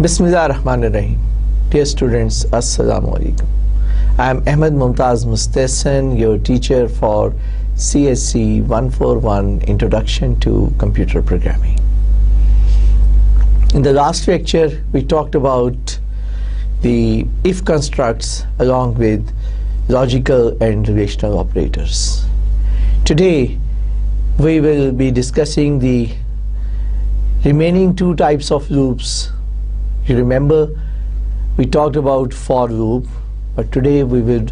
Bismillahirrahmanirrahim. Dear students, Assalamu alaikum. I am Ahmed Mumtaz Mustahsan, your teacher for CSC 141 Introduction to Computer Programming. In the last lecture, we talked about the if constructs along with logical and relational operators. Today, we will be discussing the remaining two types of loops. You remember we talked about for loop, but today we would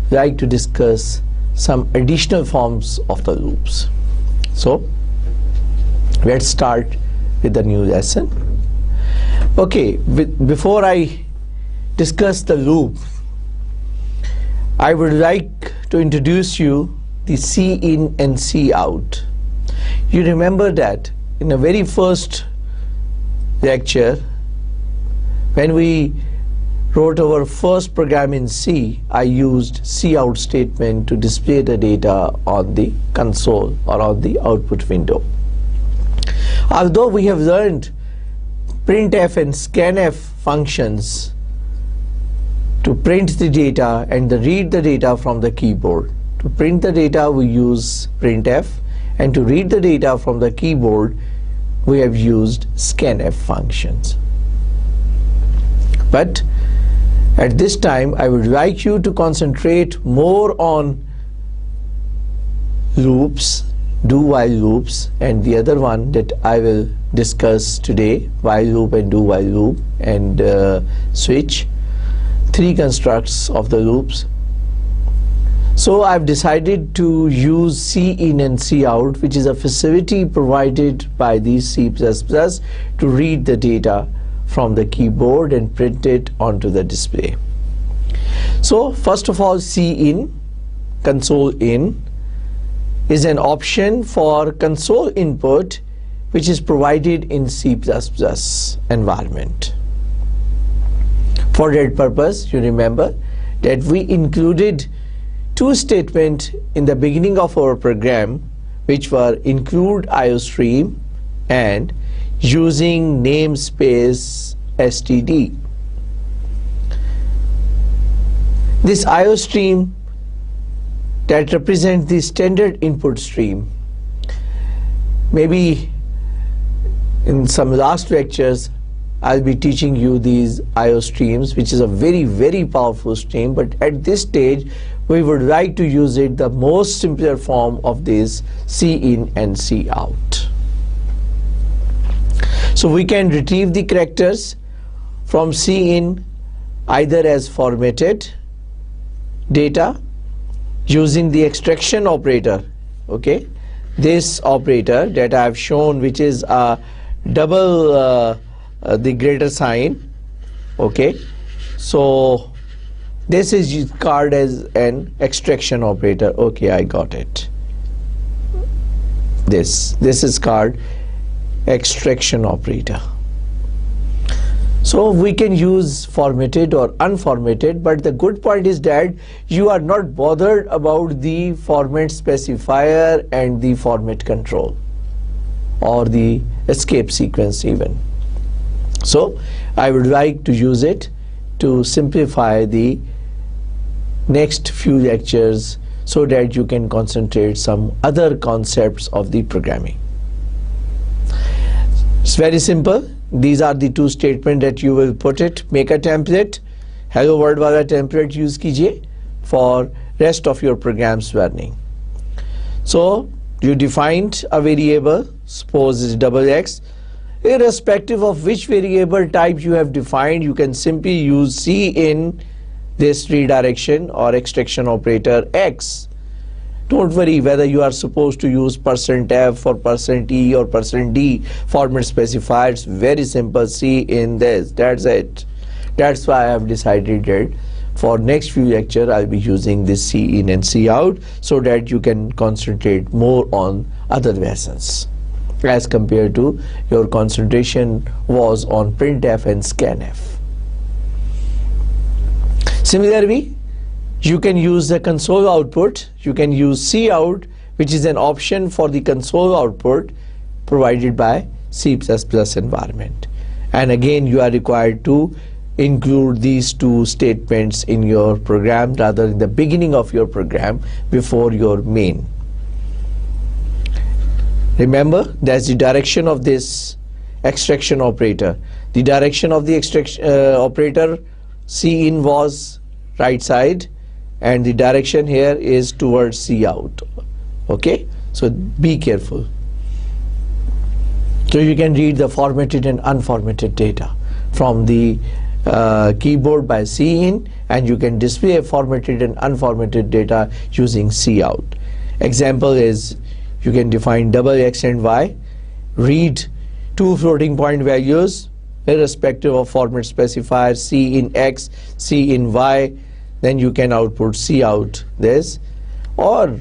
like to discuss some additional forms of the loops. So let's start with the new lesson. Okay, before I discuss the loop, I would like to introduce you the C in and C out. You remember that in the very first lecture, when we wrote our first program in C, I used C out statement to display the data on the console or on the output window. Although we have learned printf and scanf functions to print the data and read the data from the keyboard. To print the data we use printf, and to read the data from the keyboard we have used scanf functions. But at this time I would like you to concentrate more on loops, do while loops, and the other one that I will discuss today, while loop and do while loop and switch, three constructs of the loops. So I've decided to use C in and C out, which is a facility provided by the C++ to read the data from the keyboard and print it onto the display. So first of all, C in, console in, is an option for console input which is provided in C++ environment. For that purpose, you remember that we included two statements in the beginning of our program, which were include IOStream and using namespace std. This IOStream that represents the standard input stream. Maybe in some last lectures I'll be teaching you these IOStreams, which is a very powerful stream, but at this stage we would like to use it the most simpler form of this C in and C out. So we can retrieve the characters from C in either as formatted data using the extraction operator. Okay, this operator that I have shown, which is a double the greater sign. Okay, so this is called as an extraction operator. Okay, I got it. This is called extraction operator. So we can use formatted or unformatted, but the good point is that you are not bothered about the format specifier and the format control or the escape sequence even. So I would like to use it to simplify the next few lectures so that you can concentrate some other concepts of the programming. It's very simple. These are the two statements that you will put it. Make a template, hello world wala template use kijiye for rest of your program's learning. So you defined a variable, suppose it's $x. Irrespective of which variable type you have defined, you can simply use C in this redirection or extraction operator X. Don't worry whether you are supposed to use %F or %E or %D format specifier. It's very simple. C in this, that's it. That's why I have decided that for next few lectures I'll be using this C in and C out so that you can concentrate more on other lessons as compared to your concentration was on printf and scanf. Similarly, you can use the console output. You can use C out, which is an option for the console output provided by C++ environment. and again you are required to include these two statements in your program, rather in the beginning of your program before your main. Remember, that's the direction of this extraction operator. The direction of the extraction operator C in was right side, and the direction here is towards C out. Okay, so be careful. So you can read the formatted and unformatted data from the keyboard by C in, and you can display formatted and unformatted data using C out. Example is, you can define double X and Y, read two floating point values irrespective of format specifier, C in X, C in Y, then you can output C out this. Or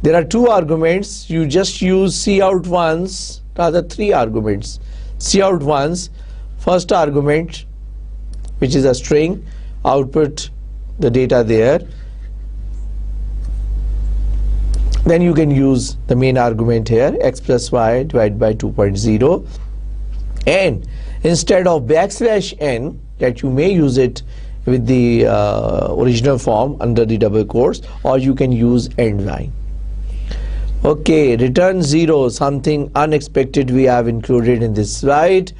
there are two arguments, you just use C out once, rather three arguments. C out once, first argument, which is a string, output the data there. Then you can use the main argument here, x plus y divided by 2.0, and instead of \n, that you may use it with the original form under the double quotes, or you can use end line. Okay, return 0, something unexpected we have included in this slide.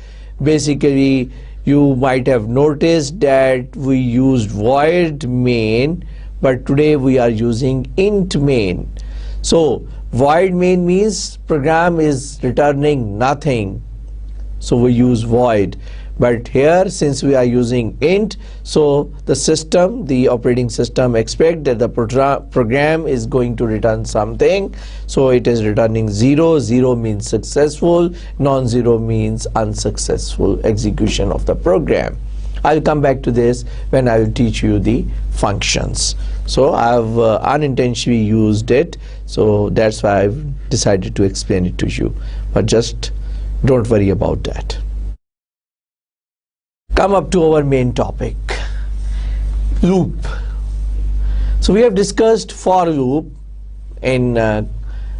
Basically, you might have noticed that we used void main, but today we are using int main. So void main means program is returning nothing, so we use void. But here, since we are using int, so the system, the operating system, expect that the program is going to return something, so it is returning 0. 0 means successful, non-zero means unsuccessful execution of the program. I'll come back to this when I will teach you the functions. So I have unintentionally used it, so that's why I've decided to explain it to you, but just don't worry about that. Come up to our main topic, loop. So we have discussed for loop in a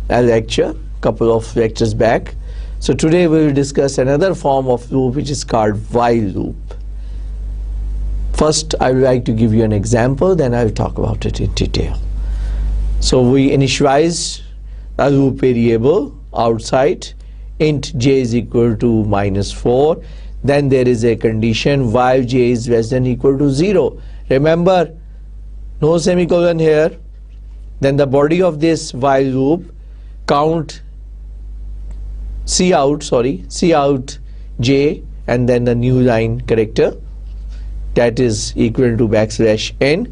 lecture, couple of lectures back. So today we will discuss another form of loop, which is called while loop. First, I would like to give you an example, then I will talk about it in detail. So we initialize a loop variable outside, int j is equal to -4. Then there is a condition while j is less than or equal to 0. Remember, no semicolon here. Then the body of this while loop, count C out j, and then the new line character, that is equal to \n.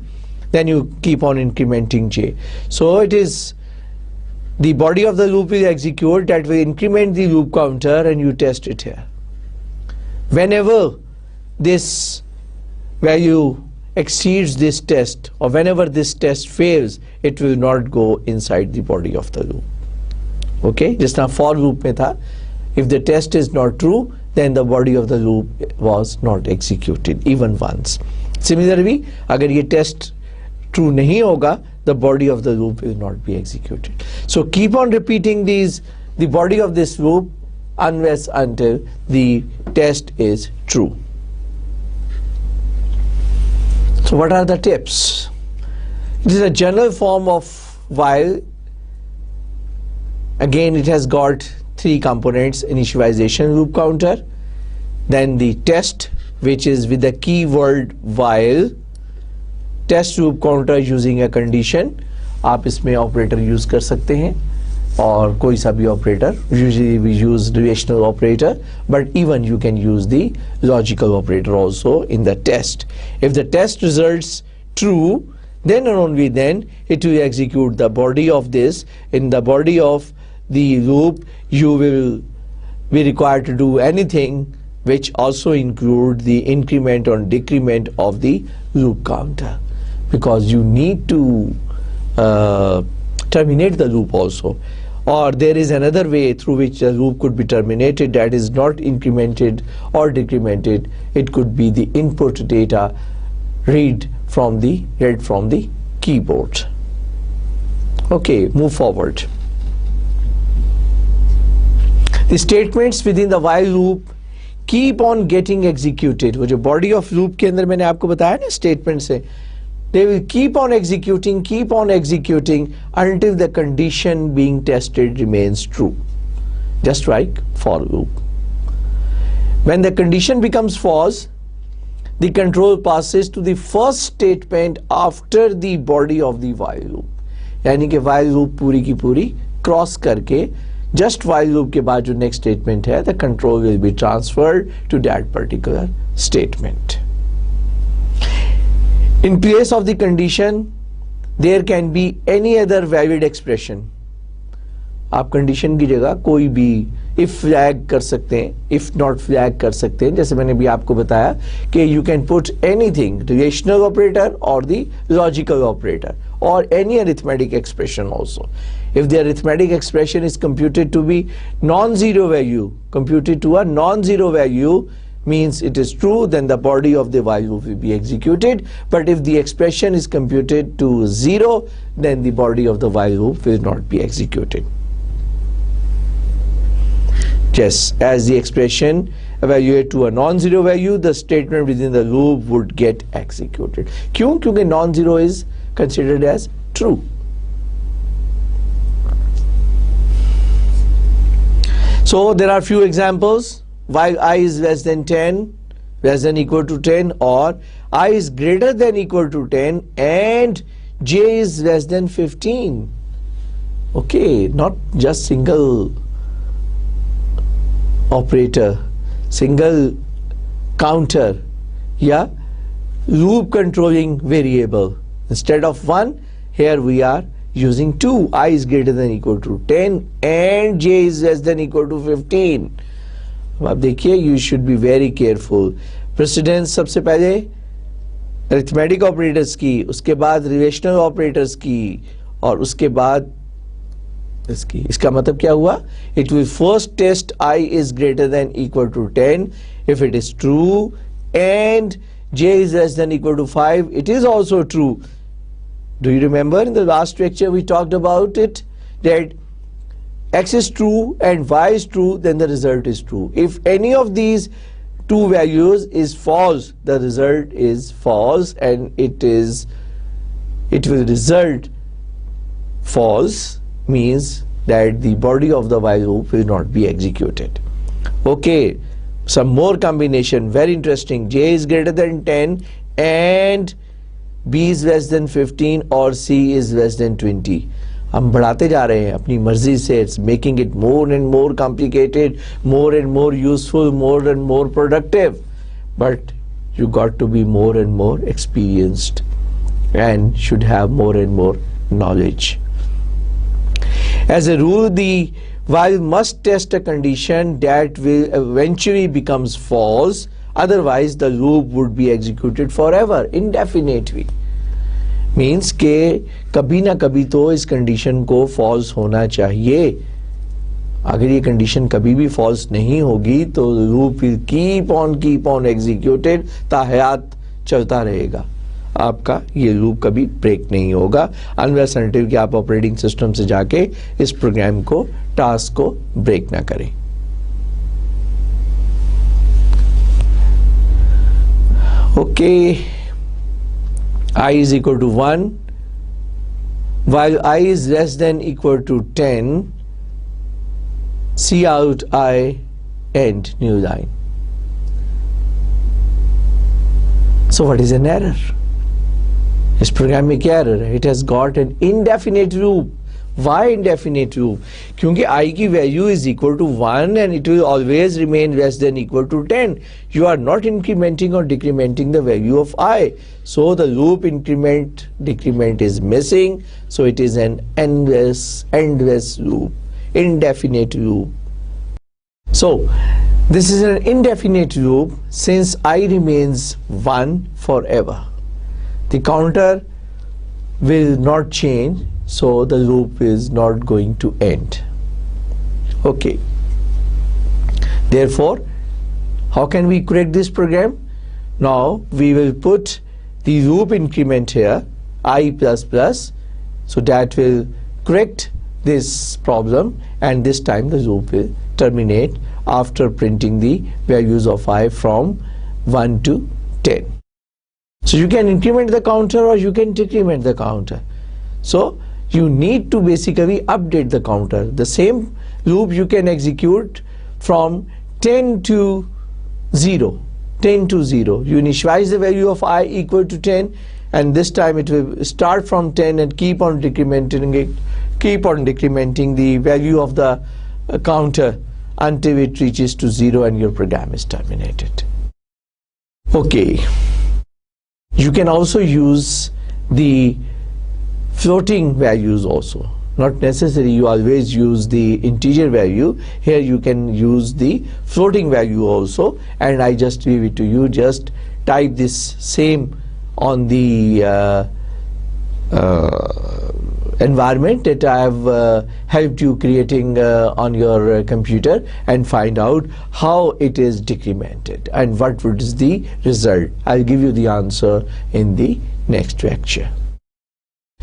Then you keep on incrementing j. So it is the body of the loop will execute, that will increment the loop counter, and you test it here. Whenever this value exceeds this test, or whenever this test fails, it will not go inside the body of the loop. Okay, just now for loop mein tha, if the test is not true, then the body of the loop was not executed even once. Similarly, agar ye test true nahi hoga, the body of the loop will not be executed. So keep on repeating these, the body of this loop, unless until the test is true. So what are the tips? It is a general form of while. Again, it has got three components: initialization loop counter, then the test, which is with the keyword while, test loop counter using a condition. आप इसमें operator use कर सकते हैं, or कोई सा भी operator. Usually we use relational operator, but even you can use the logical operator also in the test. If the test results true, then and only then it will execute the body of this. In the body of the loop, you will be required to do anything which also include the increment or decrement of the loop counter, because you need to terminate the loop also. Or there is another way through which the loop could be terminated, that is not incremented or decremented. It could be the input data read from the keyboard. Okay, move forward. The statements within the while loop keep on getting executed. वो जो body of loop के अंदर मैंने आपको बताया ना statement से, they will keep on executing until the condition being tested remains true. Just like for loop. When the condition becomes false, the control passes to the first statement after the body of the while loop. यानी कि while loop पूरी की पूरी cross करके just while loop के बाद जो next statement है, the control will be transferred to that particular statement. In place of the condition, there can be any other valid expression. आप condition की जगह कोई भी if flag कर सकते हैं, if not flag कर सकते हैं, जैसे मैंने भी आपको बताया कि you can put anything, relational operator or the logical operator or any arithmetic expression also. If the arithmetic expression is computed to be non-zero value, computed to a non-zero value, means it is true, then the body of the while loop will be executed. But if the expression is computed to 0, then the body of the while loop will not be executed. Just as the expression evaluate to a non-zero value, the statement within the loop would get executed. क्यों? क्योंकि non-zero is considered as true. So there are few examples. While I is less than 10, less than equal to 10, or I is greater than equal to 10 and j is less than 15. Okay, not just single operator, single counter, yeah, loop controlling variable. Instead of 1, here we are using 2. I is greater than equal to 10 and j is less than equal to 15. अब देखिए, you should be very careful. Precedence सबसे पहले arithmetic operators की, उसके बाद relational operators की, और उसके बाद इसकी. इसका मतलब क्या हुआ? It will first test I is greater than equal to 10. If it is true and j is less than equal to 5, it is also true. Do you remember in the last lecture we talked about it, that x is true and y is true, then the result is true. If any of these two values is false, the result is false, and it will result false, means that the body of the while loop will not be executed. Okay, some more combination, very interesting. J is greater than 10 and b is less than 15 or c is less than 20. हम बढ़ाते जा रहे हैं अपनी मर्जी से. It's making it more and more complicated, more and more useful, more and more productive. But you got to be more and more experienced and should have more and more knowledge. As a rule, the while must test a condition that will eventually becomes false. Otherwise, the loop would be executed forever, indefinitely. Means के कभी ना कभी तो इस condition को false होना चाहिए. अगर ये कंडीशन कभी भी फॉल्स नहीं होगी तो loop will keep on executed, ताहयात चलता रहेगा. आपका ये लूप कभी ब्रेक नहीं होगा अनलेस अनटिल कि आप ऑपरेटिंग सिस्टम से जाके इस प्रोग्राम को, टास्क को ब्रेक ना करें. Okay, I is equal to 1, while I is less than equal to 10, see out I end new line. So what is an error? इस प्रोग्राम में क्या error है? It has got an indefinite loop. Why indefinite loop? क्योंकि I की value is equal to 1 and it will always remain less than equal to 10. You are not incrementing or decrementing the value of I. So the loop increment decrement is missing. So it is an endless loop, indefinite loop. So this is an indefinite loop since I remains 1 forever. The counter will not change. So the loop is not going to end. Okay. Therefore, how can we correct this program? Now we will put the loop increment here, I++, so that will correct this problem, and this time the loop will terminate after printing the values of I from 1 to 10. So you can increment the counter or you can decrement the counter. So you need to basically update the counter. The same loop you can execute from 10 to 0. 10 to 0. You initialize the value of I equal to 10, and this time it will start from 10 and keep on decrementing the value of the counter until it reaches to 0 and your program is terminated. Okay. You can also use the floating values also. Not necessary you always use the integer value. Here you can use the floating value also, and I just leave it to you. Just type this same on the environment that I have helped you creating on your computer, and find out how it is decremented and what is the result. I'll give you the answer in the next lecture.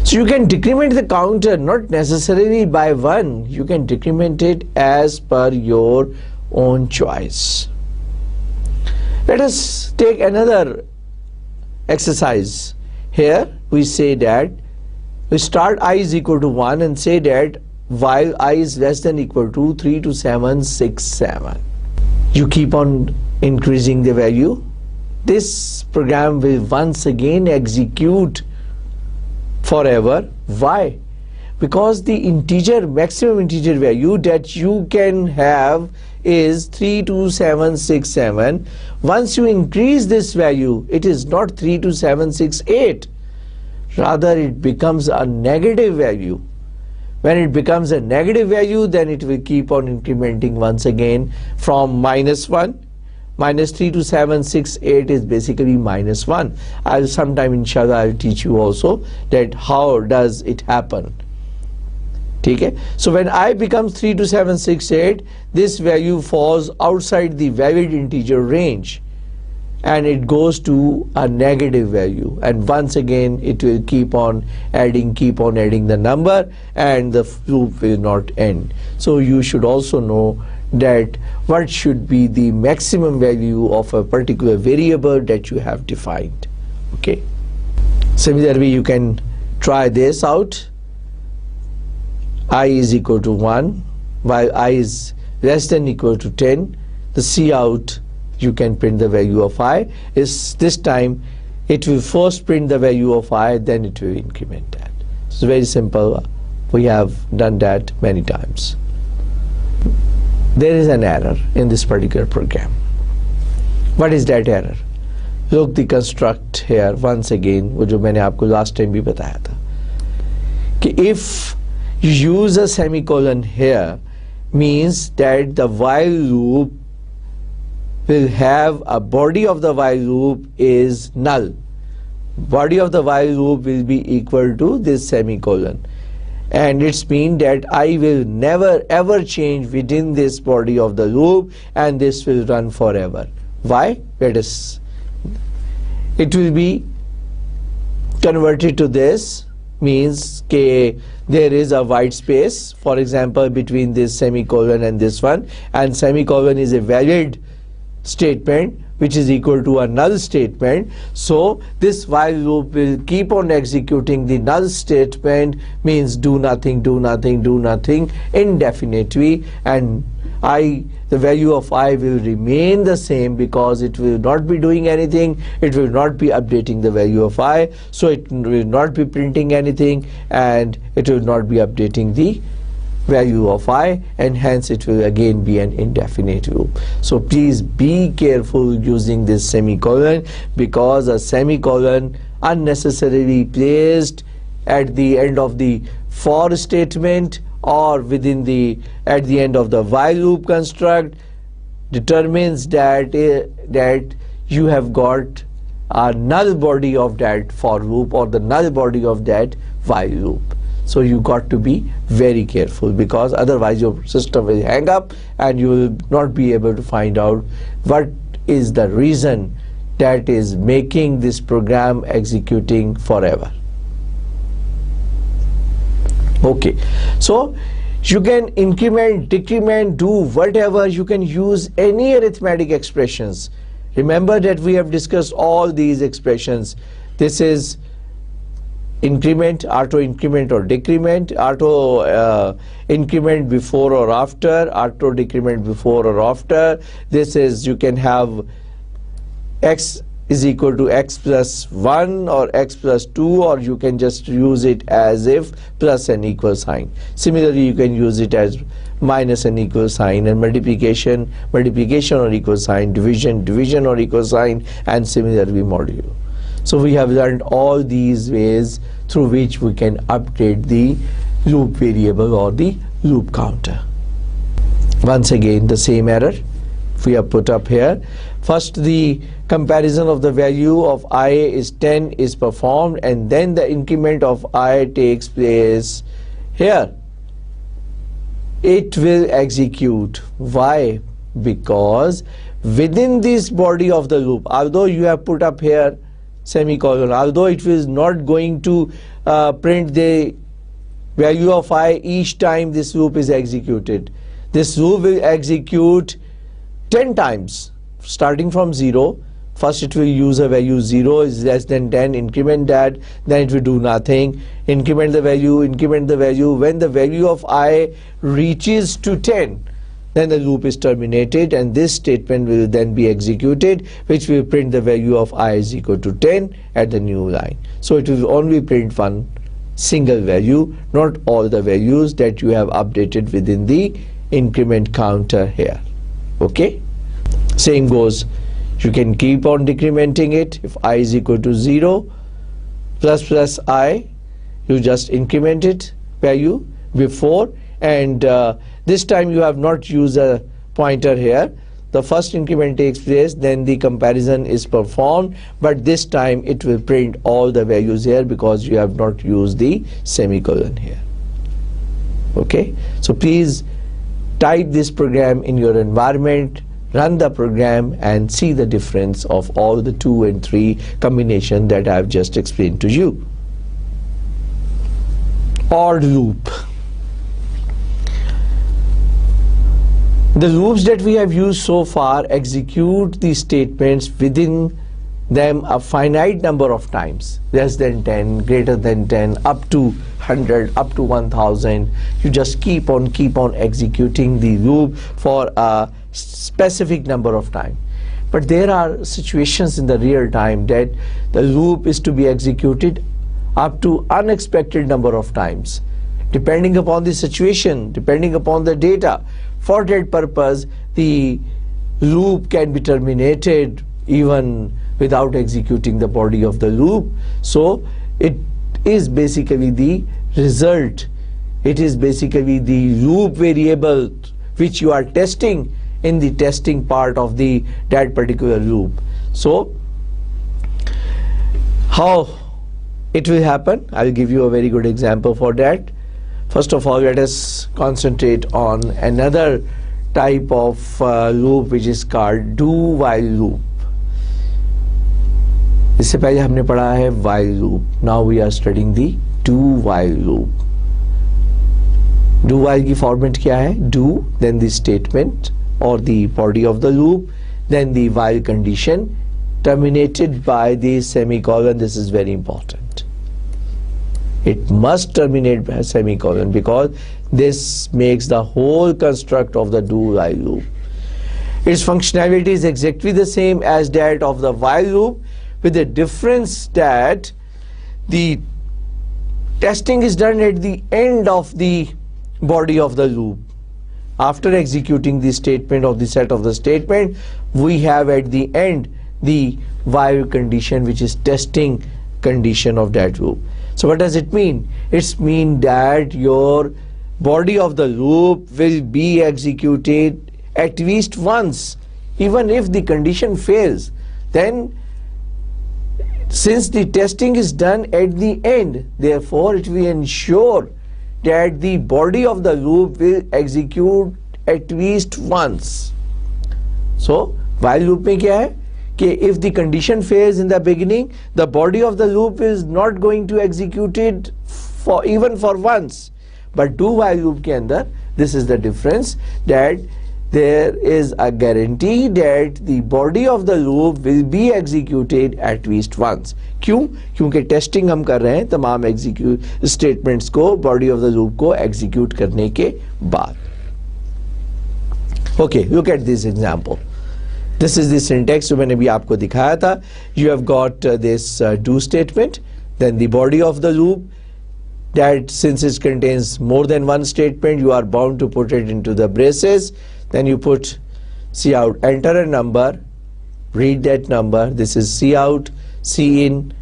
So you can decrement the counter not necessarily by 1. You can decrement it as per your own choice. Let us take another exercise. Here we say that we start I is equal to 1 and say that while I is less than equal to 3 to 7, 6, 7. You keep on increasing the value. This program will once again execute forever. Why? Because the maximum integer value that you can have is 32767. Once you increase this value, it is not 32768. Rather, it becomes a negative value. When it becomes a negative value, then it will keep on incrementing once again from -1. -32768 is basically -1. I'll sometime inshallah I'll teach you also that how does it happen. Okay? So when I becomes 32768, this value falls outside the valid integer range and it goes to a negative value, and once again it will keep on adding the number, and the loop will not end. So you should also know that what should be the maximum value of a particular variable that you have defined. Okay. Similarly, you can try this out. I is equal to 1, while I is less than equal to 10. The cout, you can print the value of I. Is this time it will first print the value of I, then it will increment that. It's very simple. We have done that many times. There is an error in this particular program. What is that error? Look the construct here once again, वो जो मैंने आपको last time भी बताया था कि if you use a semicolon here, means that the while loop will have a body of the while loop is null. Body of the while loop will be equal to this semicolon, and it's mean that I will never ever change within this body of the loop, and this will run forever. Why? Let us. It will be converted to this, means that there is a white space, for example, between this semicolon and this one, and semicolon is a valid statement which is equal to a null statement. So this while loop will keep on executing the null statement, means do nothing, do nothing, do nothing indefinitely, and the value of I will remain the same because it will not be doing anything. It will not be updating the value of I, so it will not be printing anything, and it will not be updating the value of I, and hence it will again be an indefinite loop. So please be careful using this semicolon, because a semicolon unnecessarily placed at the end of the for statement or within the at the end of the while loop construct determines that you have got a null body of that for loop or the null body of that while loop. So you got to be very careful, because otherwise your system will hang up and you will not be able to find out what is the reason that is making this program executing forever. Okay, so you can increment, decrement, do whatever. You can use any arithmetic expressions. Remember that we have discussed all these expressions. This is increment, auto increment or decrement, auto increment before or after, auto decrement before or after. This is, you can have x is equal to x plus 1 or x plus 2, or you can just use it as if plus an equal sign. Similarly, you can use it as minus an equal sign, and multiplication, multiplication or equal sign, division, division or equal sign, and similarly modulo. So we have learned all these ways through which we can update the loop variable or the loop counter. Once again, the same error we have put up here. First, the comparison of the value of I is 10 is performed, and then the increment of I takes place here. It will execute. Why? Because within this body of the loop, although you have put up here semicolon, although it is not going to print the value of I each time this loop is executed. This loop will execute 10 times starting from 0. First it will use a value 0 is less than 10, increment that, then it will do nothing, increment the value, increment the value. When the value of I reaches to 10, then the loop is terminated, and this statement will then be executed, which will print the value of I is equal to 10 at the new line. So it will only print one single value, not all the values that you have updated within the increment counter here. Okay, same goes, you can keep on decrementing it. If I is equal to 0 plus I, you just increment it value before, and this time you have not used a pointer here. The first increment takes place, then the comparison is performed, but this time it will print all the values here because you have not used the semicolon here. Okay, so please type this program in your environment, run the program, and see the difference of all the 2 and 3 combination that I have just explained to you. OR loop. The loops that we have used so far execute the statements within them a finite number of times, less than 10, greater than 10, up to 100, up to 1000. You just keep on executing the loop for a specific number of time. But there are situations in the real time that the loop is to be executed up to unexpected number of times, depending upon the situation, depending upon the data. For that purpose, the loop can be terminated even without executing the body of the loop. So it is basically the result, it is basically the loop variable which you are testing in the testing part of that particular loop. So how it will happen, I will give you a very good example for that. First of all, let us concentrate on another type of loop which is called do while loop. इससे पहले हमने पढ़ा है while loop. Now we are studying the do while loop. Do while की format क्या है? Do, then the statement or the body of the loop, then the while condition terminated by the semicolon. This is very important. It must terminate by a semicolon because this makes the whole construct of the do while loop. Its functionality is exactly the same as that of the while loop, with the difference that the testing is done at the end of the body of the loop. After executing the statement of the set of the statement, we have at the end the while condition, which is testing condition of that loop. So what does it mean? It means that your body of the loop will be executed at least once, even if the condition fails. Then since the testing is done at the end, therefore it will ensure that the body of the loop will execute at least once. So while loop में क्या है कि if the condition fails in the beginning, the body of the loop is not going to execute it even for once. but do while loop के अंदर this is the difference, that there is a guarantee that the body of the loop will be executed at least once. क्यों? क्योंकि testing हम कर रहे हैं तमाम execute statements को बॉडी ऑफ द लूप को एग्जीक्यूट करने के बाद. Okay, look at this example. This is the syntax जो मैंने भी आपको दिखाया था. You have got this do statement, then the body of the loop, that since it contains more than one statement, you are bound to put it into the braces. Then you put cout, enter a number, read that number. This is cout, cin.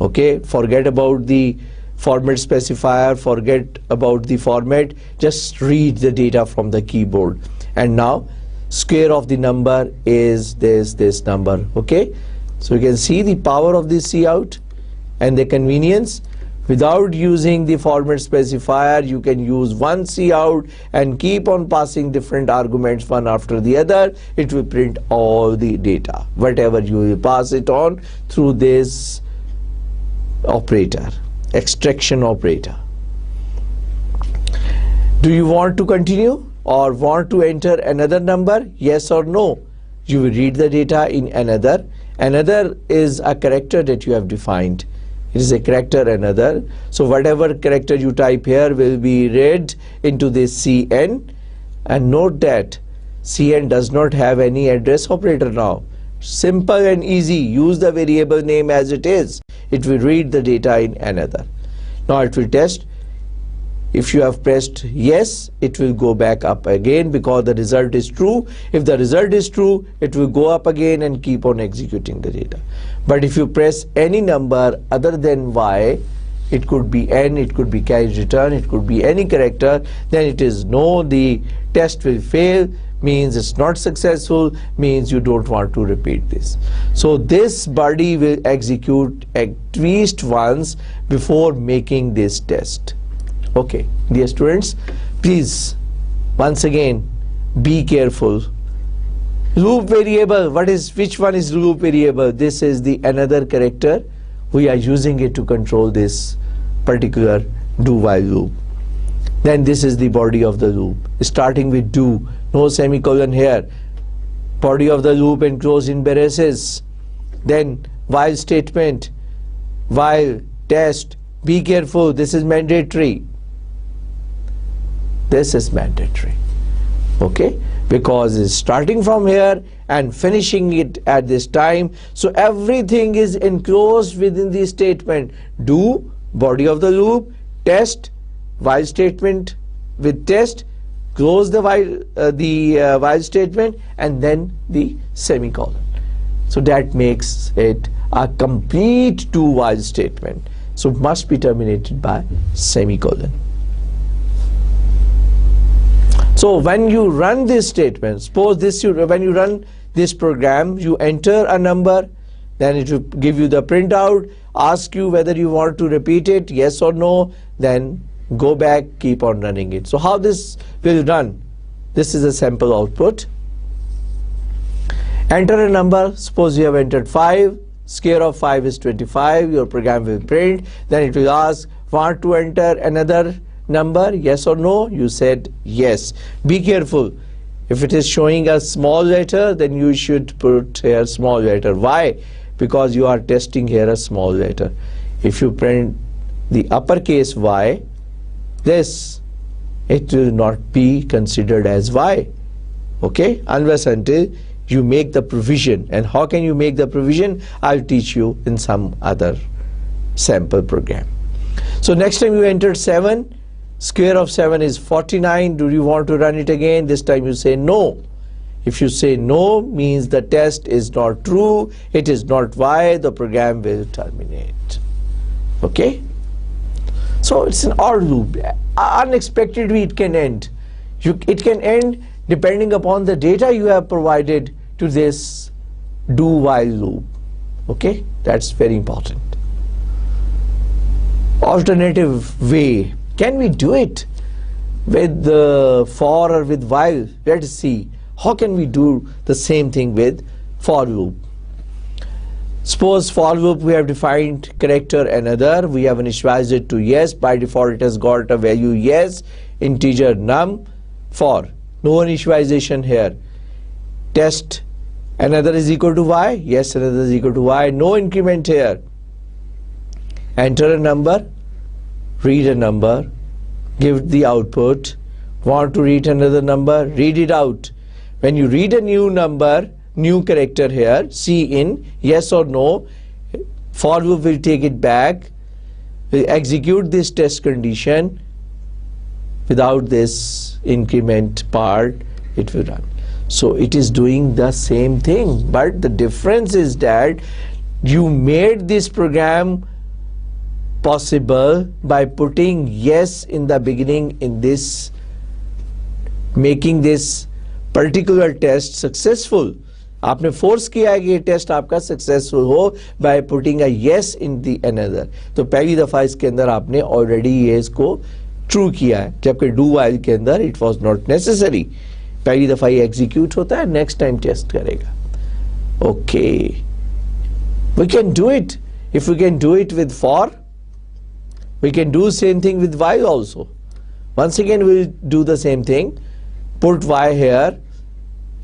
Okay, forget about the format specifier, forget about the format, just read the data from the keyboard. And now square of the number is this number. Okay, so you can see the power of the cout and the convenience. Without using the format specifier, you can use one cout and keep on passing different arguments one after the other. It will print all the data, whatever you will pass it on through this operator, extraction operator. Do you want to continue or want to enter another number? Yes or no? You will read the data in another. Another is a character that you have defined. It is a character another. So whatever character you type here will be read into this cn, and note that cn does not have any address operator now. Simple and easy. Use the variable name as it is. It will read the data in another. Now it will test. If you have pressed yes, it will go back up again because the result is true. If the result is true, it will go up again and keep on executing the data. But if you press any number other than y, it could be n, it could be carriage return, it could be any character, then it is no, the test will fail, means it's not successful, means you don't want to repeat this. So this body will execute at least once before making this test. Okay, dear students, please once again be careful. Loop variable, which one is loop variable? This is the another character. We are using it to control this particular do while loop. Then this is the body of the loop, starting with do, no semicolon here. Body of the loop enclosed in braces. Then while statement, while test. Be careful, this is mandatory. This is mandatory, okay, because it's starting from here and finishing it at this time. So everything is enclosed within the statement. Do, body of the loop, test, while statement with test, close the while statement, and then the semicolon. So that makes it a complete do while statement. So must be terminated by semicolon. So when you run this statement, suppose when you run this program, you enter a number, then it will give you the printout, ask you whether you want to repeat it, yes or no, then go back, keep on running it. So how this will run? This is a sample output. Enter a number, suppose you have entered 5, square of 5 is 25, your program will print, then it will ask, want to enter another number, yes or no? You said yes. Be careful. If it is showing a small letter, then you should put here small letter. Why? Because you are testing here a small letter. If you print the uppercase y, this, it will not be considered as y. Okay? Unless until you make the provision. And how can you make the provision? I'll teach you in some other sample program. So next time you entered 7, square of 7 is 49. Do you want to run it again? This time you say no. If you say no, means the test is not true, it is not y, the program will terminate. Okay? So it's an OR loop. Unexpectedly it can end. It can end depending upon the data you have provided to this do while loop. Okay? That's very important. Alternative way. Can we do it with for or with while? Let's see. How can we do the same thing with for loop? Suppose for loop we have defined character another, we have initialized it to yes, by default it has got a value yes, integer num. For no initialization here, test another is equal to y, yes another is equal to y, no increment here. Enter a number, read a number, give the output. Want to read another number, read it out. When you read a new number, new character here, see in yes or no, for loop will take it back, will execute this test condition. Without this increment part, it will run. So it is doing the same thing, but the difference is that you made this program possible by putting yes in the beginning in this, making this particular test successful. आपने force किया है कि ये test आपका successful हो by putting a yes in the another. तो पहली दफा इसके अंदर आपने ऑलरेडी ये इसको ट्रू किया है, जबकि डू वाइल के अंदर इट वाज नॉट नेसेसरी. पहली दफा ये एग्जीक्यूट होता है, नेक्स्ट टाइम टेस्ट करेगा. Okay, we can do it. If we can do it with for, we can do same thing with while also. Once again we will do the same thing. Put y here,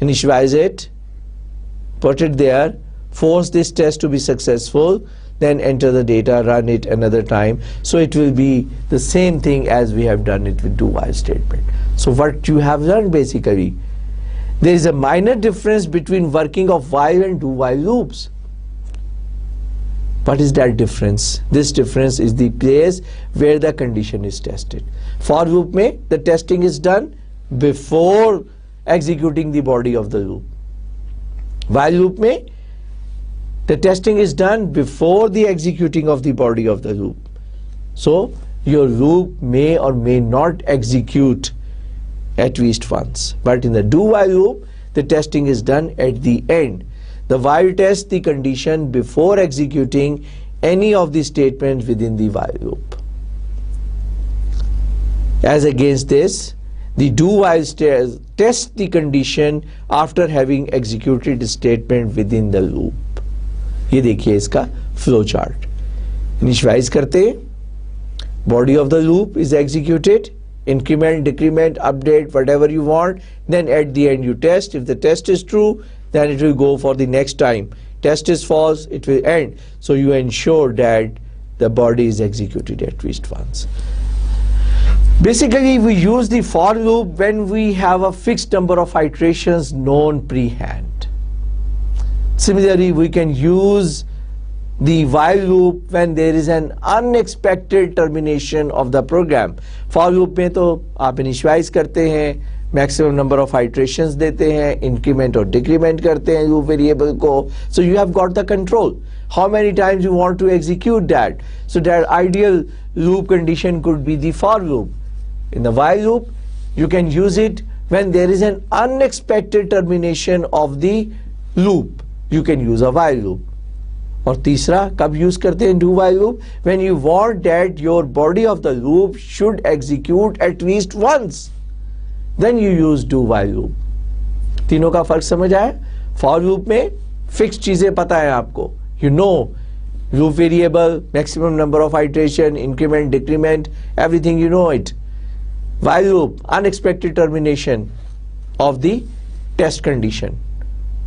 initialize it, put it there, force this test to be successful, then enter the data, run it another time. So it will be the same thing as we have done it with do while statement. So what you have learned basically, there is a minor difference between working of while and do while loops. What is that difference? This difference is the place where the condition is tested. For loop mein the testing is done before executing the body of the loop. While loop mein the testing is done before the executing of the body of the loop. So your loop may or may not execute at least once. But in the do while loop the testing is done at the end. The while tests the condition before executing any of the statements within the while loop. As against this, the do while tests the condition after having executed the statement within the loop. ये देखिए इसका flow chart. Initialize करते, body of the loop is executed, increment, decrement, update, whatever you want. Then at the end you test. If the test is true, then it will go for the next time. Test is false, it will end. So you ensure that the body is executed at least once. Basically we use the for loop when we have a fixed number of iterations known pre-hand. Similarly we can use the while loop when there is an unexpected termination of the program. For loop में तो आप initialize करते हैं, maximum number of iterations देते हैं, increment और decrement करते हैं लूप वेरिएबल को. So you have got the control how many times you want to execute that. So that ideal loop condition could be the for loop. In the while loop you can use it when there is an unexpected termination of the loop, you can use a while loop. और तीसरा कब use करते हैं do while loop? When you want that your body of the loop should execute at least once, then you use do while loop. तीनों का फर्क समझ आया? for loop में फिक्स चीजें पता है आपको, you know loop variable, maximum number of iteration, increment, decrement, everything you know it. While loop, unexpected termination of the test condition,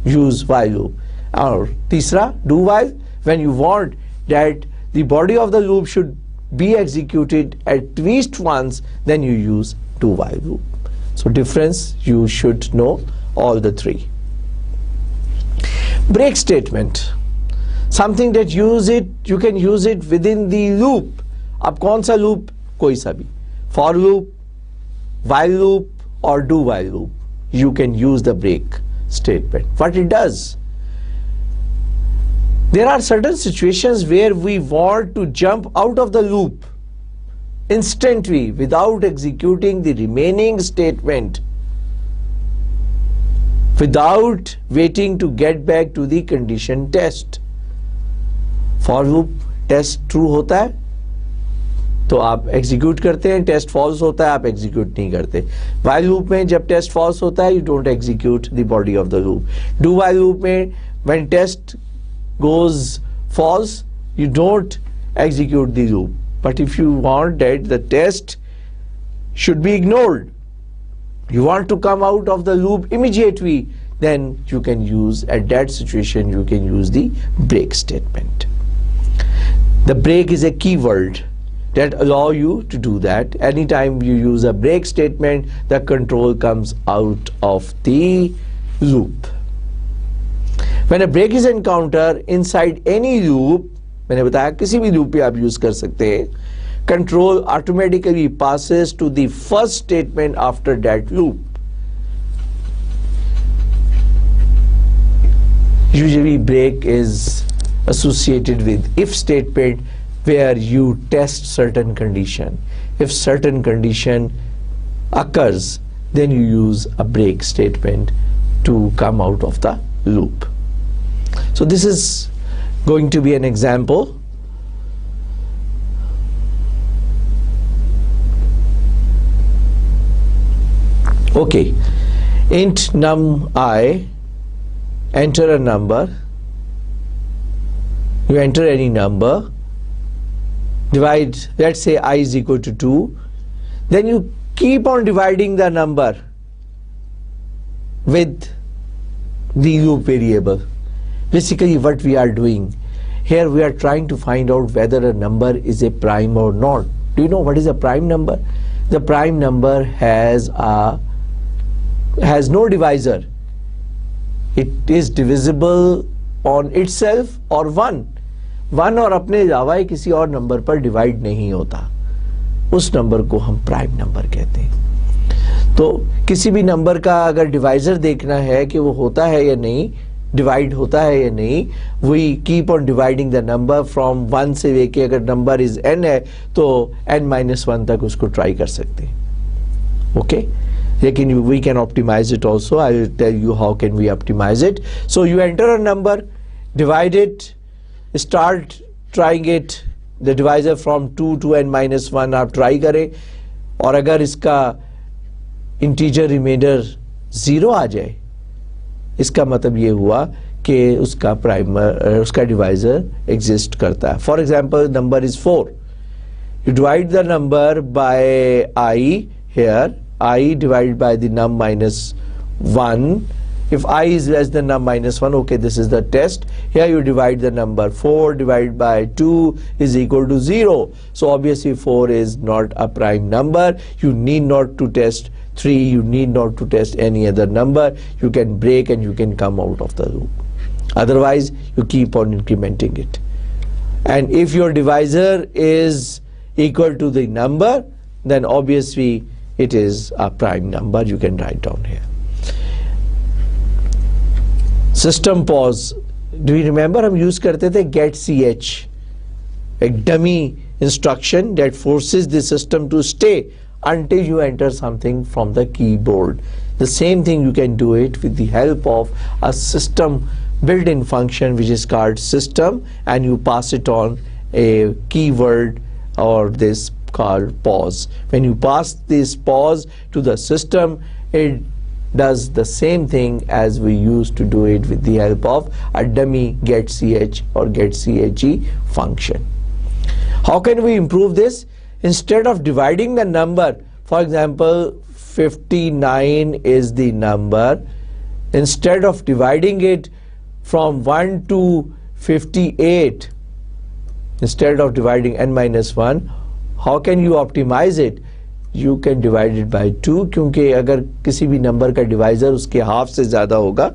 use while loop. और तीसरा do while, when you want that the body of the loop should be executed at least once, then you use do while loop. So difference, you should know all the three. Break statement, something that you can use it within the loop. अब कौन सा loop? कोई सा भी, for loop, while loop or do while loop, you can use the break statement. What it does? There are certain situations where we want to jump out of the loop instantly without executing the remaining statement, without waiting to get back to the condition test. For loop test true होता है तो आप execute करते हैं, test false होता है आप execute नहीं करते. While loop में जब test false होता है you don't execute the body of the loop. Do while loop में when test goes false, you don't execute the loop. But if you want that the test should be ignored, you want to come out of the loop immediately, then you can use, at that situation, you can use the break statement. The break is a keyword that allow you to do that. Anytime you use a break statement, the control comes out of the loop. When a break is encountered inside any loop, मैंने बताया किसी भी loop पे आप use कर सकते हैं, control automatically passes to the first statement after that loop. Usually break is associated with if statement where you test certain condition. If certain condition occurs, then you use a break statement to come out of the loop. So this is going to be an example. Okay, int num I, enter a number. You enter any number, divide, let's say I is equal to 2, then you keep on dividing the number with the loop variable. Basically what we are doing here, we are trying to find out whether a number is a prime or not. Do you know what is a prime number? The prime number has no divisor. It is divisible on itself or 1. 1 और अपने अलावा किसी और number पर divide नहीं होता, उस number को हम प्राइम नंबर कहते हैं. तो किसी भी नंबर का अगर डिवाइजर देखना है कि वो होता है या नहीं, डिवाइड होता है या नहीं, we keep on dividing the number from 1 से लेके, अगर नंबर इज n है तो n-1 तक उसको ट्राई कर सकते हैं. ओके, लेकिन we can optimise it also. I will tell you how can we optimise it. So you enter a number, divide it, start trying it, the divisor from 2 to n-1 आप try करें, और अगर इसका integer reminder 0 आ जाए, इसका मतलब ये हुआ कि उसका प्राइमर, उसका डिवाइजर एग्जिस्ट करता है. For example number is 4, you divide the number by I here, I divided by the num minus 1. If I is less than num minus 1, okay, this is the test. Here you divide the number. 4 divided by 2 is equal to 0. So obviously 4 is not a prime number. You need not to test 3. You need not to test any other number. You can break and you can come out of the loop. Otherwise, you keep on incrementing it. And if your divisor is equal to the number, then obviously it is a prime number. You can write down here. System pause. Do you remember हम use करते थे get ch, a dummy instruction that forces the system to stay until you enter something from the keyboard. The same thing you can do it with the help of a system built-in function which is called system, and you pass it on a keyword or this called pause. When you pass this pause to the system, it does the same thing as we used to do it with the help of a dummy get ch or get che function. How can we improve this? Instead of dividing the number, for example 59 is the number, instead of dividing it from 1 to 58, instead of dividing n-1, how can you optimize it? You can divide it by 2, क्योंकि अगर किसी भी number का divisor उसके half से ज़्यादा होगा,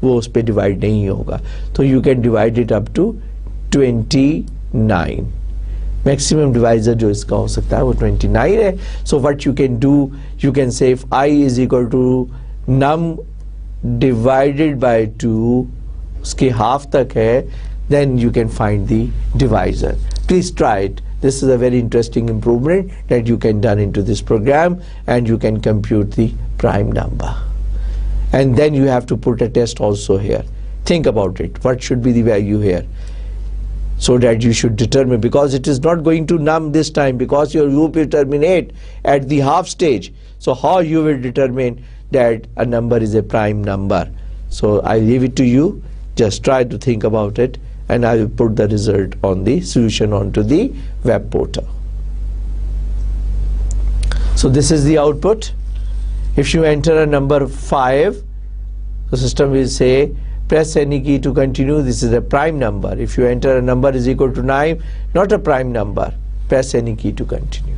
वो उस पर डिवाइड नहीं होगा. तो you can divide it up to 29. Maximum divisor जो इसका हो सकता है वो 29 है. So what you can do, you can say if I is equal to num divided by 2, उसके हाफ तक है, then you can find the divisor. Please try it. This is a very interesting improvement that you can done into this program, and you can compute the prime number. And then you have to put a test also here. Think about it. What should be the value here? So that you should determine, because it is not going to num this time, because your loop will terminate at the half stage. So how you will determine that a number is a prime number? So I leave it to you. Just try to think about it and I will put the result on the solution onto the web portal. So this is the output. If you enter a number 5, the system will say press any key to continue. This is a prime number. If you enter a number is equal to 9, not a prime number, press any key to continue.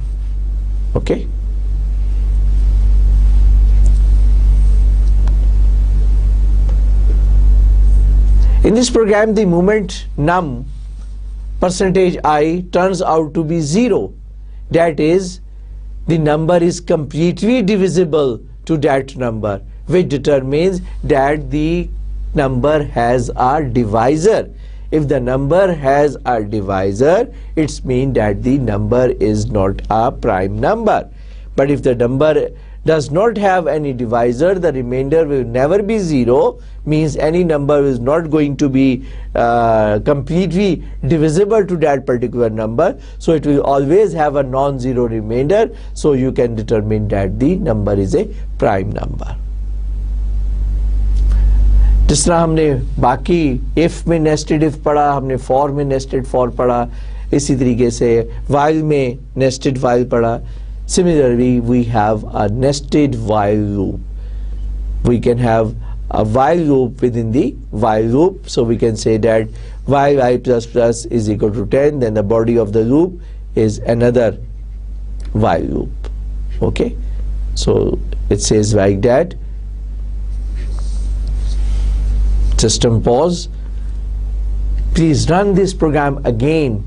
Okay. In this program, the moment num %i turns out to be 0. That is, the number is completely divisible to that number, which determines that the number has a divisor. If the number has a divisor, it means that the number is not a prime number. But if the number does not have any divisor, the remainder will never be 0, means any number is not going to be completely divisible to that particular number, so it will always have a non-zero remainder, so you can determine that the number is a prime number. जिस तरह हमने बाकी if में nested if पढ़ा, हमने for में nested for पढ़ा, इसी तरीके से while में nested while पढ़ा. Similarly, we have a nested while loop. We can have a while loop within the while loop. So we can say that while I plus plus is equal to 10, then the body of the loop is another while loop. Okay. So it says like that. System pause. Please run this program again.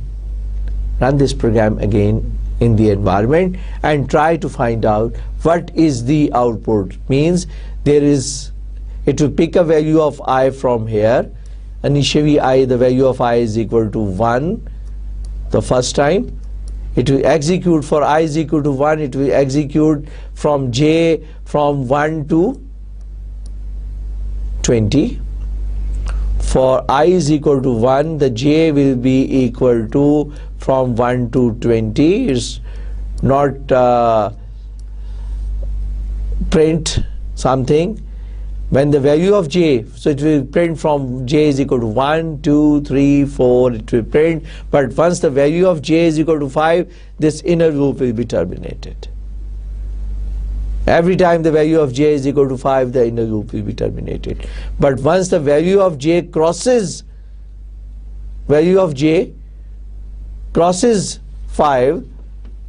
Run this program again in the environment and try to find out what is the output. Means there is, it will pick a value of I from here. Initially the value of I is equal to 1 the first time. It will execute for I is equal to 1, it will execute from j from 1 to 20. For I is equal to 1, the j will be equal to from 1 to 20. It's not print something. When the value of j, so it will print from j is equal to 1, 2, 3, 4, it will print. But once the value of j is equal to 5, this inner loop will be terminated. Every time the value of j is equal to 5, the inner loop will be terminated. But once the value of j crosses 5,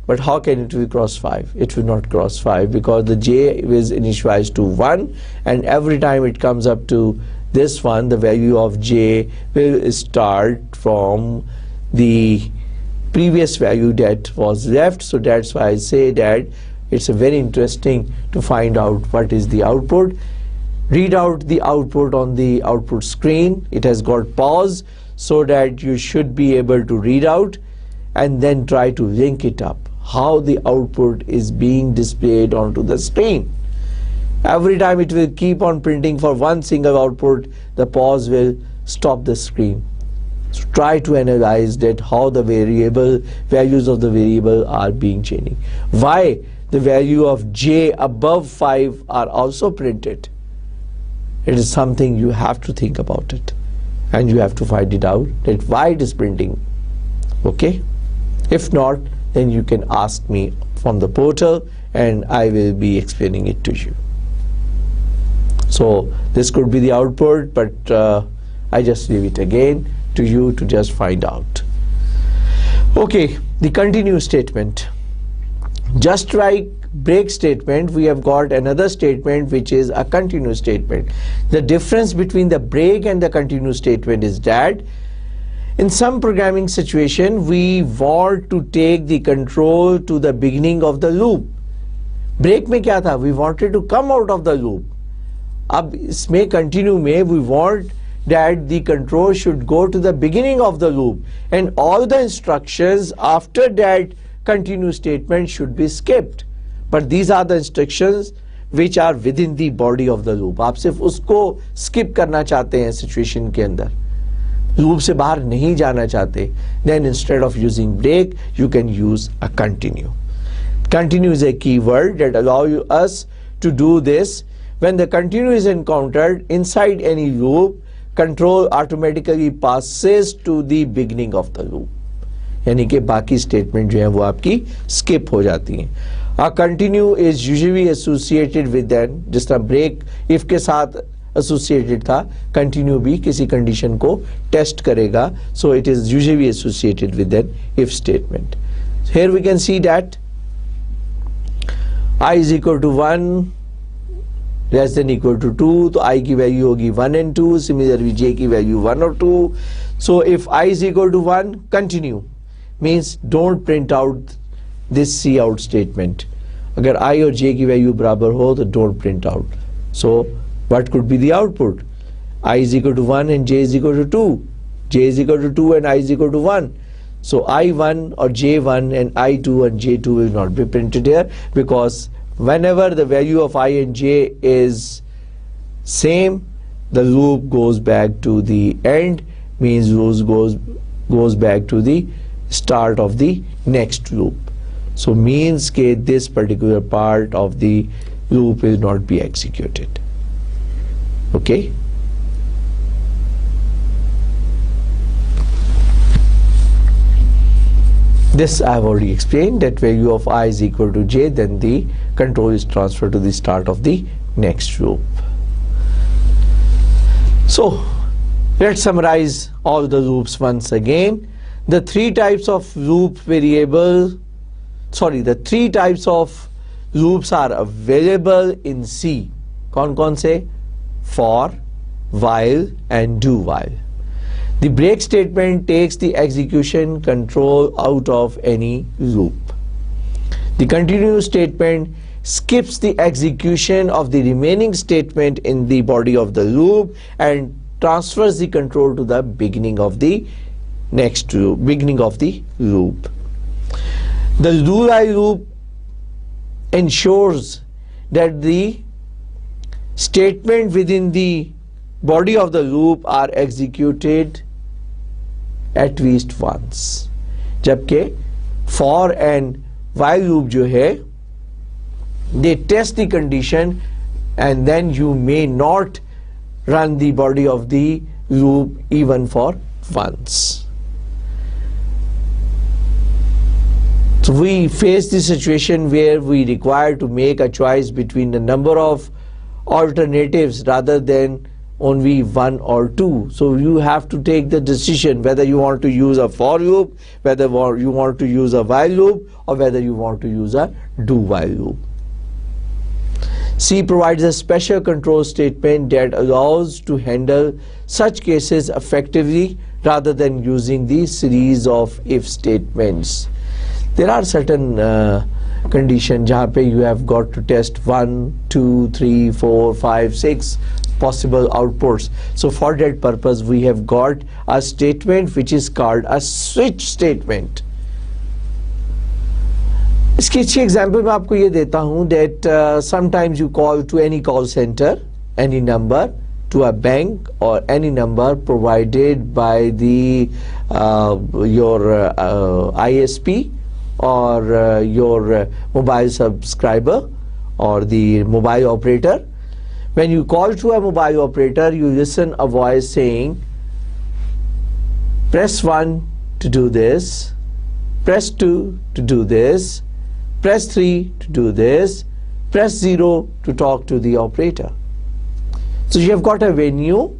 but how can it will cross 5? It will not cross 5 because the j is initialized to 1, and every time it comes up to this one, the value of j will start from the previous value that was left. So that's why I say that it's a very interesting to find out what is the output. Read out the output on the output screen. It has got pause so that you should be able to read out and then try to link it up, how the output is being displayed onto the screen. Every time it will keep on printing for one single output, the pause will stop the screen. So try to analyze that how the values of the variable are being changing. Why the value of j above 5 are also printed? It is something you have to think about it, and you have to find it out that why it is printing. Okay? If not, then you can ask me from the portal and I will be explaining it to you. So this could be the output, but I just leave it again to you to just find out. Okay, the continue statement. Just like break statement, we have got another statement which is a continue statement. The difference between the break and the continue statement is that in some programming situation we want to take the control to the beginning of the loop. Break में क्या था? We wanted to come out of the loop. अब इसमें continue में we want that the control should go to the beginning of the loop, and all the instructions after that continue statement should be skipped. But these are the instructions which are within the body of the loop. आप सिर्फ उसको skip करना चाहते हैं situation के अंदर, loop से बाहर नहीं जाना चाहते, then instead of using break you can use a continue. Continue is a keyword that allows us to do this. When the continue is encountered inside any loop, control automatically passes to the beginning of the loop. यानी कि बाकी statement जो है वो आपकी skip हो जाती हैं. A continue is usually associated with then, जिस तरह break if के साथ associated था, continue भी किसी condition को test करेगा, so it is usually associated with an if statement. Here we can see that I is equal to 1 less than equal to 2, तो I की वैल्यू होगी 1 and 2, similarly J की value 1 or 2. So if I is equal to 1, continue means don't print out this C out statement. अगर I और J की value बराबर हो तो don't print out. So what could be the output? I is equal to 1 and J is equal to 2. J is equal to 2 and I is equal to 1. So I1 or J1 and I2 and J2 will not be printed here, because whenever the value of I and J is same, the loop goes back to the end, means goes back to the start of the next loop. So means that this particular part of the loop will not be executed. Okay. This I have already explained, that value of I is equal to J, then the control is transferred to the start of the next loop. So let's summarize all the loops once again. The three types of loops are available in C. कौन से? For, while and do while. The break statement takes the execution control out of any loop. The continue statement skips the execution of the remaining statement in the body of the loop and transfers the control to the beginning of the next loop, The do while loop ensures that the statement within the body of the loop are executed at least once. जबकि for and while loop जो है, they test the condition and then you may not run the body of the loop even for once. So we face the situation where we require to make a choice between a number of alternatives rather than only one or two. So you have to take the decision whether you want to use a for loop, whether you want to use a while loop, or whether you want to use a do while loop. C provides a special control statement that allows to handle such cases effectively rather than using the series of if statements. There are certain conditions where you have got to test 1, 2, 3, 4, 5, 6 possible outputs. So for that purpose we have got a statement which is called a switch statement. इसकी अच्छी example मैं आपको ये देता हूँ that sometimes you call to any call center, any number, to a bank or any number provided by the your ISP or your mobile subscriber or the mobile operator. When you call to a mobile operator, you listen a voice saying, press 1 to do this, press 2 to do this, press 3 to do this, press 0 to talk to the operator. So you have got a menu,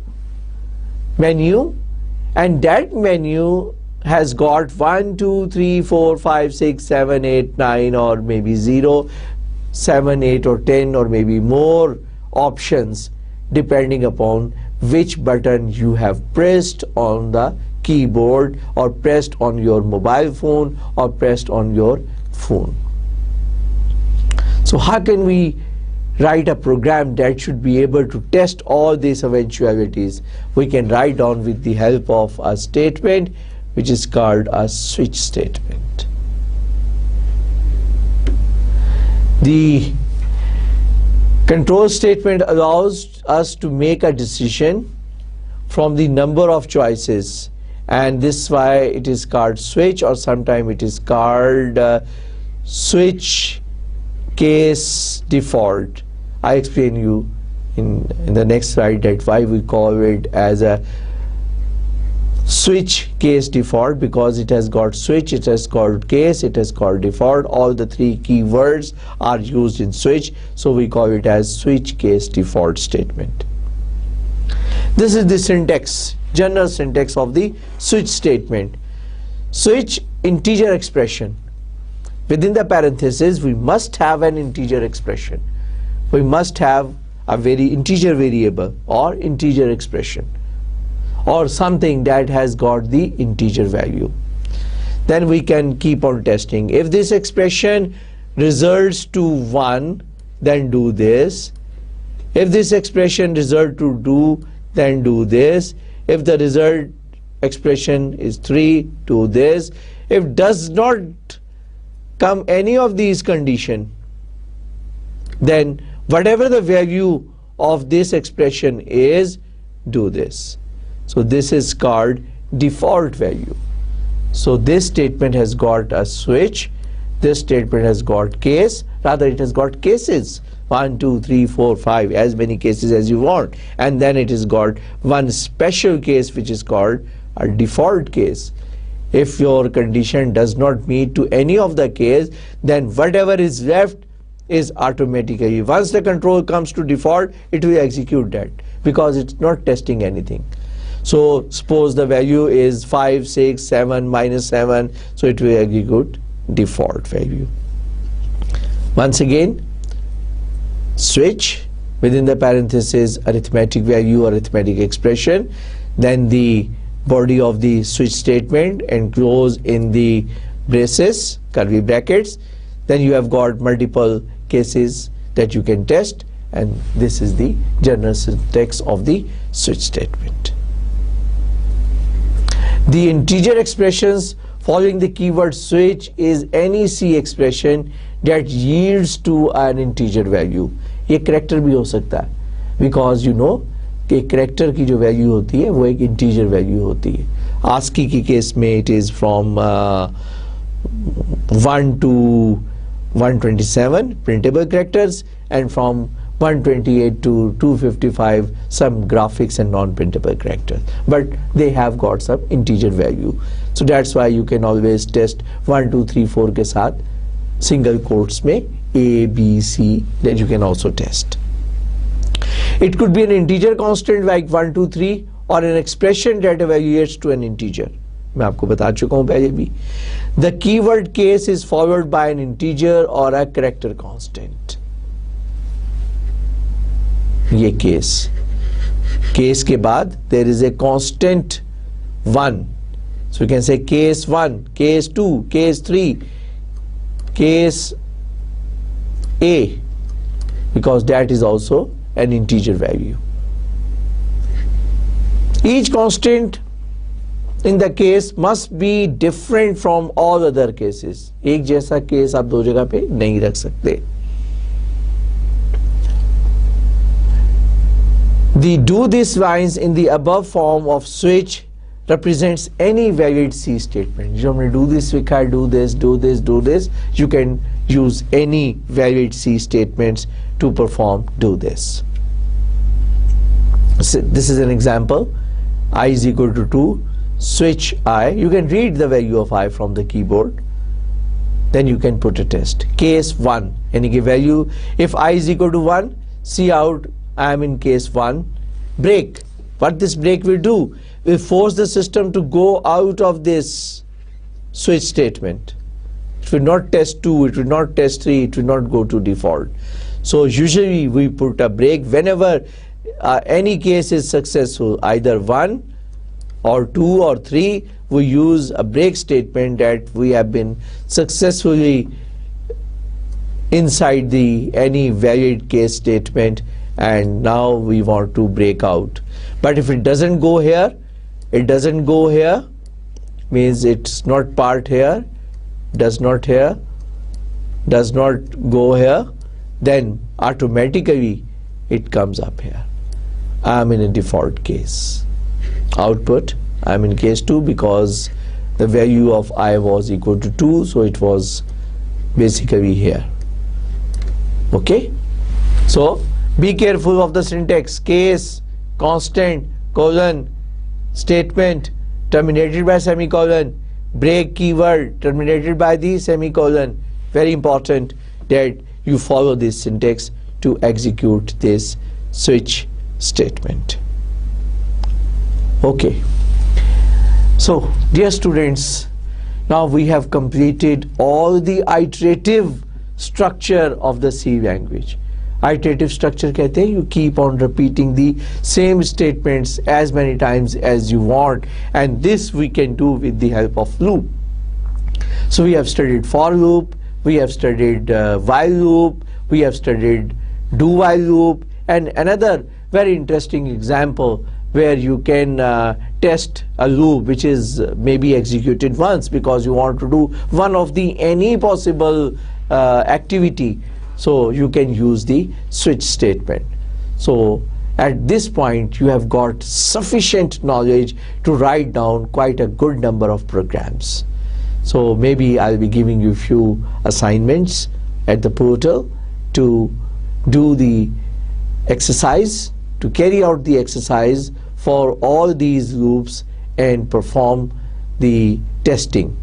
and that menu has got 1, 2, 3, 4, 5, 6, 7, 8, 9, or maybe 0, 7, 8 or 10 or maybe more options depending upon which button you have pressed on the keyboard or pressed on your mobile phone or pressed on your phone. So how can we write a program that should be able to test all these eventualities? We can write down with the help of a statement which is called a switch statement. The control statement allows us to make a decision from the number of choices, and this is why it is called switch, or sometimes it is called switch case default. I explain you in the next slide that why we call it as a switch case default, because it has got switch, it has got case, it has got default. All the three keywords are used in switch, so we call it as switch case default statement. This is the syntax, general syntax of the switch statement. Switch integer expression. Within the parenthesis, we must have an integer expression. We must have a integer variable or integer expression, or something that has got the integer value. Then we can keep on testing. If this expression results to 1, then do this. If this expression results to 2, then do this. If the result expression is 3, do this. If does not come any of these condition, then whatever the value of this expression is, do this. So this is called default value. So this statement has got a switch, this statement has got case, rather it has got cases, 1, 2, 3, 4, 5, as many cases as you want, and then it has got one special case which is called a default case. If your condition does not meet to any of the case, then whatever is left is automatically, once the control comes to default, it will execute that, because it's not testing anything. So suppose the value is 5, 6, 7, -7, so it will execute default value. Once again, switch, within the parenthesis arithmetic value, arithmetic expression, then the body of the switch statement enclosed in the braces, curly brackets. Then you have got multiple cases that you can test, and this is the general syntax of the switch statement. The integer expressions following the keyword switch is any C expression that yields to an integer value. ये character भी हो सकता है, because you know कि character की जो value होती है वो एक integer value होती है. ASCII की case में it is from 1 to 127 printable characters, and from 128 to 255 some graphics and non-printable characters, but they have got some integer value. So that's why you can always test 1, 2, 3, 4 के साथ single quotes में A, B, C, then you can also test. It could be an integer constant like 1, 2, 3, or an expression that evaluates to an integer. मैं आपको बता चुका हूँ पहले भी. The keyword case is followed by an integer or a character constant. ये case के बाद there is a constant 1. So you can say case 1, case 2, case 3, case A, because that is also an integer value. Each constant in the case must be different from all other cases. एक जैसा case आप दो जगह पे नहीं रख सकते. The do this lines in the above form of switch represents any valid C statement. जो हमने do this लिखा है, do this, do this, do this, you can use any valid C statements to perform do this. So this is an example. I is equal to 2, switch I. You can read the value of I from the keyboard. Then you can put a test. Case 1, any value. If I is equal to 1, see out I am in case 1. Break. What this break will do, will force the system to go out of this switch statement. It will not test 2, it will not test 3, it will not go to default. So usually we put a break whenever any case is successful, either 1 or 2 or 3, we use a break statement that we have been successfully inside the any valid case statement, and now we want to break out. But if it doesn't go here, it doesn't go here, means it's not part here, does not here, does not go here, then automatically it comes up here. I am in a default case. Output, I am in case 2 because the value of I was equal to 2, so it was basically here. Okay, so Be careful of the syntax: case, constant, colon, statement terminated by semicolon, break keyword terminated by the semicolon. Very important that you follow this syntax to execute this switch statement. Okay, so dear students, now we have completed all the iterative structure of the C language. Iterative structure कहते हैं you keep on repeating the same statements as many times as you want, and this we can do with the help of loop. So we have studied for loop, we have studied while loop, we have studied do while loop, and another very interesting example where you can test a loop which is maybe executed once because you want to do one of the any possible activity. So you can use the switch statement. So at this point you have got sufficient knowledge to write down quite a good number of programs. So maybe I'll be giving you a few assignments at the portal to do the exercise, to carry out the exercise for all these loops and perform the testing.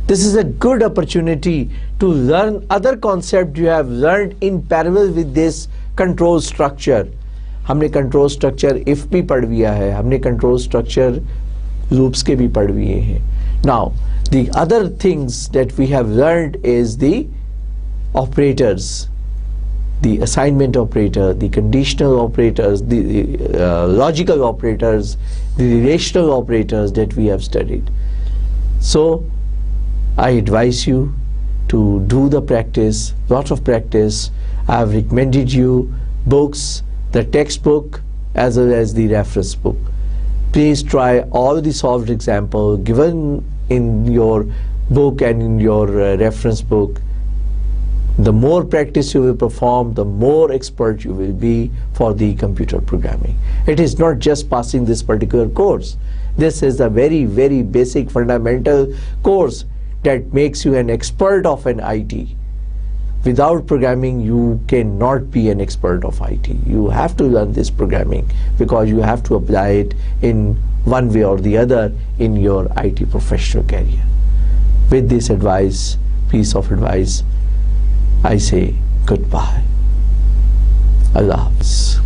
This is a good opportunity to learn other concepts you have learned in parallel with this control structure. हमने control structure if भी पढ़ लिया है, हमने control structure loops के भी पढ़ लिए हैं. Now the other things that we have learned is the operators, the assignment operator, the conditional operators, the logical operators, the relational operators that we have studied. So I advise you to do the practice, lot of practice. I have recommended you books, the textbook as well as the reference book. Please try all the solved example given in your book and in your reference book. The more practice you will perform, the more expert you will be for the computer programming. It is not just passing this particular course. This is a very, very basic fundamental course that makes you an expert of an IT. Without programming, you cannot be an expert of IT. You have to learn this programming because you have to apply it in one way or the other in your IT professional career. With this advice, piece of advice, I say goodbye. Allah Hafiz.